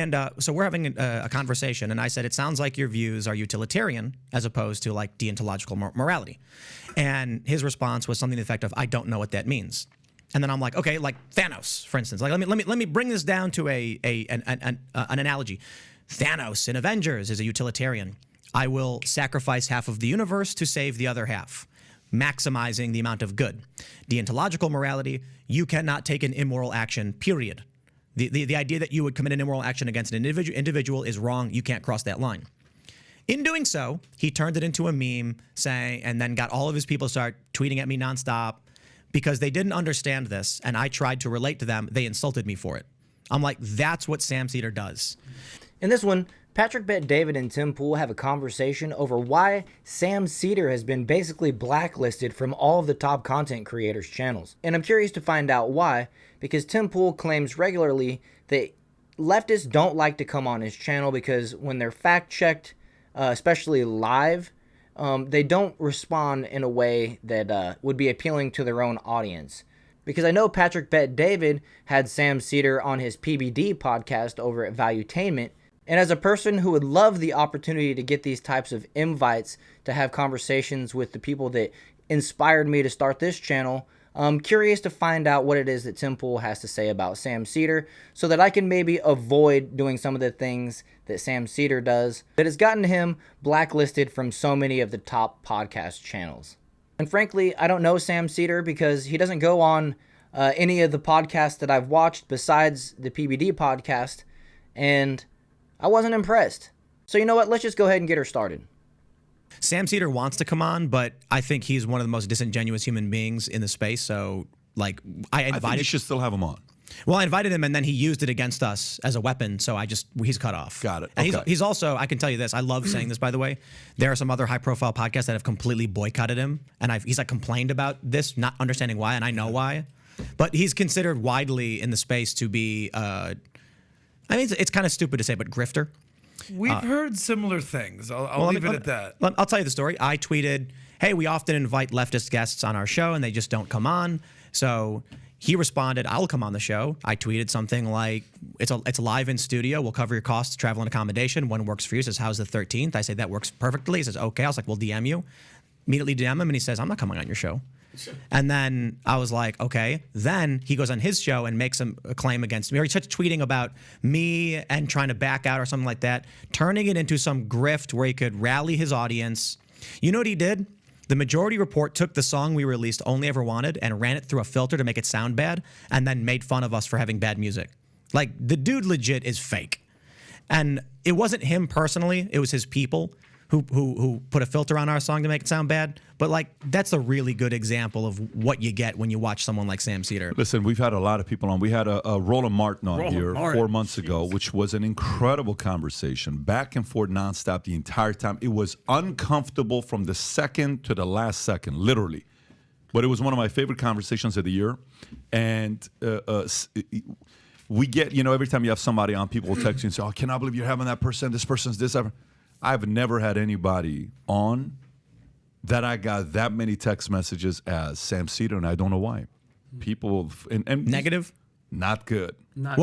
And so we're having a conversation, and I said, it sounds like your views are utilitarian as opposed to like deontological morality. And his response was something to the effect of, I don't know what that means. And then I'm like, okay, like Thanos, for instance. Like, let me bring this down to an analogy. Thanos in Avengers is a utilitarian. I will sacrifice half of the universe to save the other half, maximizing the amount of good. Deontological morality, you cannot take an immoral action, period. The idea that you would commit an immoral action against an individual is wrong. You can't cross that line. In doing so, he turned it into a meme saying, and then got all of his people to start tweeting at me nonstop because they didn't understand this, and I tried to relate to them. They insulted me for it. I'm like, that's what Sam Seder does. In this one, Patrick Bet David and Tim Pool have a conversation over why Sam Seder has been basically blacklisted from all of the top content creators' channels. And I'm curious to find out why, because Tim Pool claims regularly that leftists don't like to come on his channel because when they're fact-checked, especially live, they don't respond in a way that would be appealing to their own audience. Because I know Patrick Bet David had Sam Seder on his PBD podcast over at Valuetainment. And as a person who would love the opportunity to get these types of invites to have conversations with the people that inspired me to start this channel, I'm curious to find out what it is that Tim Pool has to say about Sam Seder so that I can maybe avoid doing some of the things that Sam Seder does that has gotten him blacklisted from so many of the top podcast channels. And frankly, I don't know Sam Seder because he doesn't go on any of the podcasts that I've watched besides the PBD podcast, and I wasn't impressed. So you know what? Let's just go ahead and get her started. Sam Seder wants to come on, but I think he's one of the most disingenuous human beings in the space. So, like, I think you should still have him on. Well, I invited him, and then he used it against us as a weapon. So he's cut off. Got it. And okay. he's also, I can tell you this. I love saying this, by the way. There are some other high-profile podcasts that have completely boycotted him, and he's like complained about this, not understanding why, and I know why. But he's considered widely in the space to be. I mean, it's kind of stupid to say, but Grifter. We've heard similar things. I'll leave it at that. I'll tell you the story. I tweeted, hey, we often invite leftist guests on our show, and they just don't come on. So he responded, I'll come on the show. I tweeted something like, it's live in studio. We'll cover your costs, travel and accommodation. When works for you. He says, how's the 13th? I say, that works perfectly. He says, okay. I was like, we'll DM you. Immediately DM him, and he says, I'm not coming on your show. And then I was like, okay. Then he goes on his show and makes a claim against me. Or he starts tweeting about me and trying to back out or something like that, turning it into some grift where he could rally his audience. You know what he did? The Majority Report took the song we released, Only Ever Wanted, and ran it through a filter to make it sound bad, and then made fun of us for having bad music. Like, the dude legit is fake. And it wasn't him personally, it was his people who put a filter on our song to make it sound bad. But like, that's a really good example of what you get when you watch someone like Sam Seder. Listen, we've had a lot of people on. We had a Roland Martin on here 4 months ago, which was an incredible conversation, back and forth nonstop the entire time. It was uncomfortable from the second to the last second, literally. But it was one of my favorite conversations of the year. And we get, every time you have somebody on, people will text you and say, oh, I cannot believe you're having that person. This person's this. I've never had anybody on that I got that many text messages as Sam Seder, and I don't know why. People and negative, not good.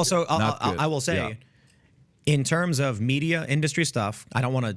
So I will say, in terms of media industry stuff, I don't want to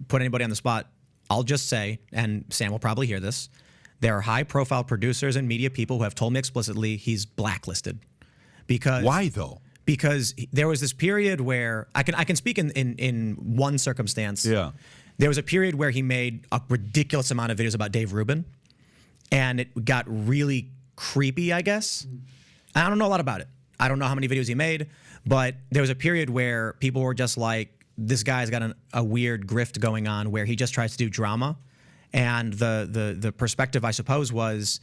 put anybody on the spot. I'll just say, and Sam will probably hear this, there are high-profile producers and media people who have told me explicitly he's blacklisted. Because why though? Because there was this period where I can speak in one circumstance. Yeah. There was a period where he made a ridiculous amount of videos about Dave Rubin, and it got really creepy, I guess. I don't know a lot about it. I don't know how many videos he made, but there was a period where people were just like, this guy's got a weird grift going on where he just tries to do drama. And the perspective, I suppose, was,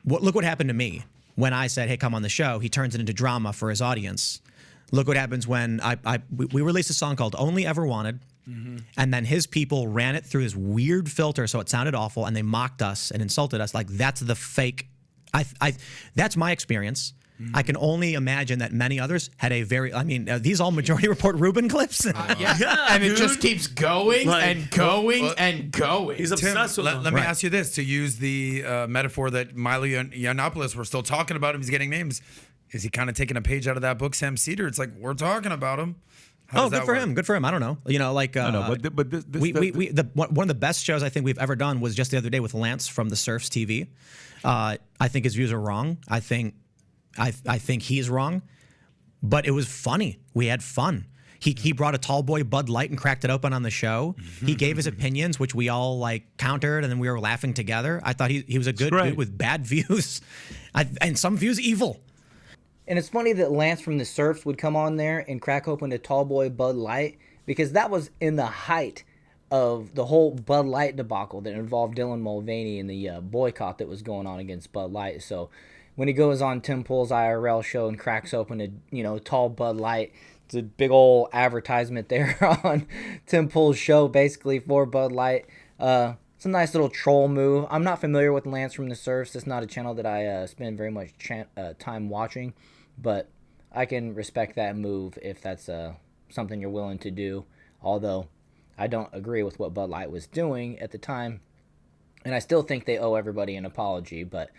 look what happened to me. When I said, hey, come on the show, he turns it into drama for his audience. Look what happens when we released a song called Only Ever Wanted, and then his people ran it through this weird filter so it sounded awful, and they mocked us and insulted us. Like, that's the fake. That's my experience. I can only imagine that many others had a very, are these all Majority Report Rubin clips? Yeah, and it just keeps going and going and going. He's obsessed with them. Let me ask you this, to use the metaphor that Milo Yiannopoulos, we're still talking about him, he's getting names. Is he kind of taking a page out of that book, Sam Seder? It's like, we're talking about him. Oh, good for him. Good for him. I don't know. You know, like but this, one of the best shows I think we've ever done was just the other day with Lance from the Surfs TV. I think his views are wrong. I think he's wrong, but it was funny. We had fun. He brought a tall boy Bud Light and cracked it open on the show. He gave his opinions, which we all like countered, and then we were laughing together. I thought he was a good dude with bad views, and some views evil. And it's funny that Lance from the Surfs would come on there and crack open a tall boy Bud Light, because that was in the height of the whole Bud Light debacle that involved Dylan Mulvaney and the boycott that was going on against Bud Light. So when he goes on Tim Pool's IRL show and cracks open a tall Bud Light, it's a big old advertisement there on Tim Pool's show, basically, for Bud Light. It's a nice little troll move. I'm not familiar with Lance from the Surfs. It's not a channel that I spend very much time watching, but I can respect that move if that's something you're willing to do. Although I don't agree with what Bud Light was doing at the time, and I still think they owe everybody an apology. But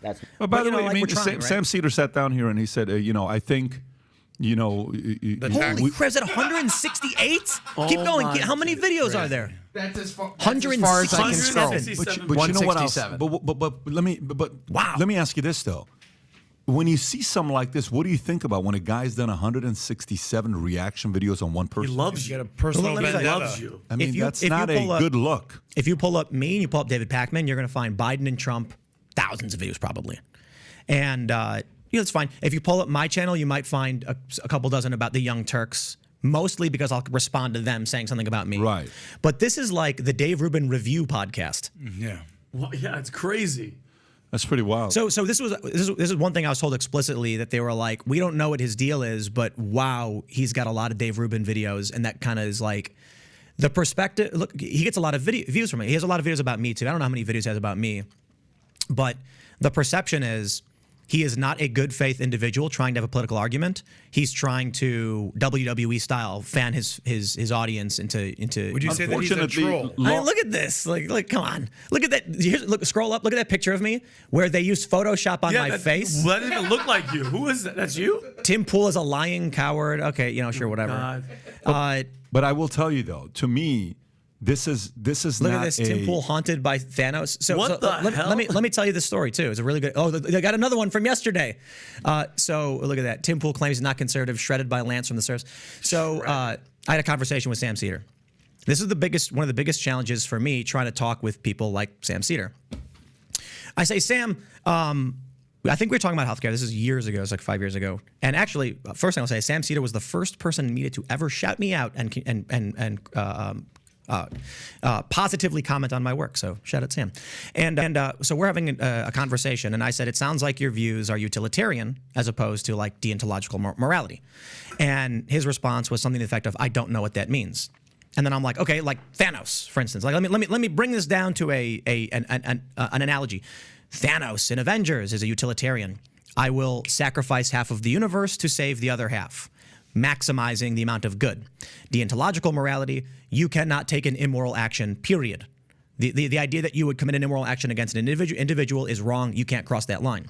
that's. But by the way, I mean, Sam Seder sat down here and he said, I think. Holy crap, is that 168? Keep going. How many videos are there? That's as far as I can scroll. But you know what else? Let me ask you this though. When you see something like this, what do you think about when a guy's done 167 reaction videos on one person? He loves you. Get a personal loves you. I mean, that's not a good look. If you pull up me and you pull up David Pakman, you're going to find Biden and Trump, thousands of views probably. And it's fine. If you pull up my channel, you might find a couple dozen about the Young Turks, mostly because I'll respond to them saying something about me. Right. But this is like the Dave Rubin review podcast. Yeah. Well, yeah, it's crazy. That's pretty wild. So this is one thing I was told explicitly, that they were like, we don't know what his deal is, but wow, he's got a lot of Dave Rubin videos, and that kind of is like the perspective. Look, he gets a lot of views from me. He has a lot of videos about me too. I don't know how many videos he has about me, but the perception is he is not a good faith individual trying to have a political argument. He's trying to WWE style fan his audience into. Would you say that he's a troll? I mean, look at this. Like, come on. Look at that. Scroll up. Look at that picture of me where they used Photoshop on my face. That didn't even look like you. Who is that? That's you? Tim Pool is a lying coward. Okay, sure, whatever. But I will tell you though, to me, this is look not at this Tim Pool haunted by Thanos. So what the hell? Let me tell you the story too. It's a really good. Oh, they got another one from yesterday. So look at that. Tim Pool claims he's not conservative, shredded by Lance from the Surfs. So I had a conversation with Sam Seder. This is one of the biggest challenges for me, trying to talk with people like Sam Seder. I say, Sam, I think we were talking about healthcare. This is years ago. It's like 5 years ago. And actually, first thing I'll say, Sam Seder was the first person in media to ever shout me out and positively comment on my work. So shout out Sam. And so we're having a conversation, and I said, it sounds like your views are utilitarian as opposed to like deontological morality. And his response was something to the effect of, I don't know what that means. And then I'm like, okay, like Thanos, for instance. Like let me bring this down to an analogy. Thanos in Avengers is a utilitarian. I will sacrifice half of the universe to save the other half, maximizing the amount of good. Deontological morality, you cannot take an immoral action, period. The idea that you would commit an immoral action against an individual is wrong. You can't cross that line.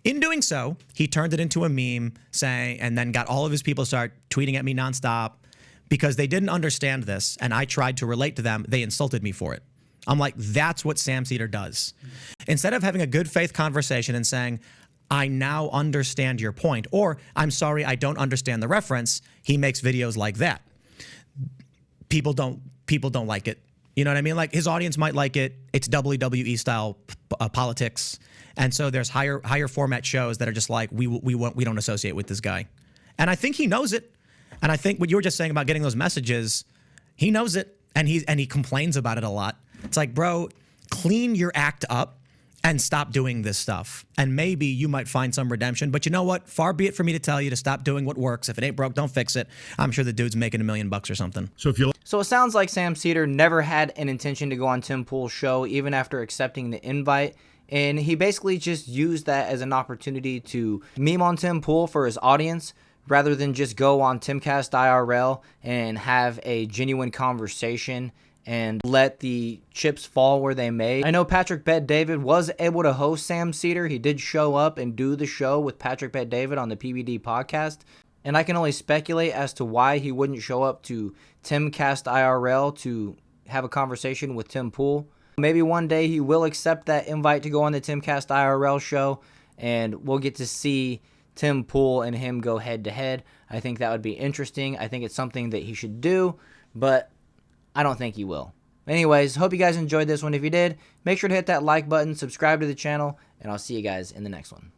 In doing so, he turned it into a meme saying, and then got all of his people start tweeting at me nonstop because they didn't understand this, and I tried to relate to them. They insulted me for it. I'm like, that's what Sam Seder does. Instead of having a good faith conversation and saying, I now understand your point, or I'm sorry, I don't understand the reference, he makes videos like that. People don't like it. You know what I mean? Like, his audience might like it. It's WWE style politics. And so there's higher format shows that are just like, we don't associate with this guy. And I think he knows it. And I think what you were just saying about getting those messages, he knows it, and he complains about it a lot. It's like, bro, clean your act up and stop doing this stuff. And maybe you might find some redemption. But you know what? Far be it for me to tell you to stop doing what works. If it ain't broke, don't fix it. I'm sure the dude's making $1 million or something. So it sounds like Sam Seder never had an intention to go on Tim Pool's show, even after accepting the invite. And he basically just used that as an opportunity to meme on Tim Pool for his audience, rather than just go on Timcast IRL and have a genuine conversation and let the chips fall where they may. I know Patrick Bet-David was able to host Sam Seder. He did show up and do the show with Patrick Bet-David on the PBD podcast. And I can only speculate as to why he wouldn't show up to Timcast IRL to have a conversation with Tim Pool. Maybe one day he will accept that invite to go on the Timcast IRL show, and we'll get to see Tim Pool and him go head-to-head. I think that would be interesting. I think it's something that he should do, but I don't think he will. Anyways, hope you guys enjoyed this one. If you did, make sure to hit that like button, subscribe to the channel, and I'll see you guys in the next one.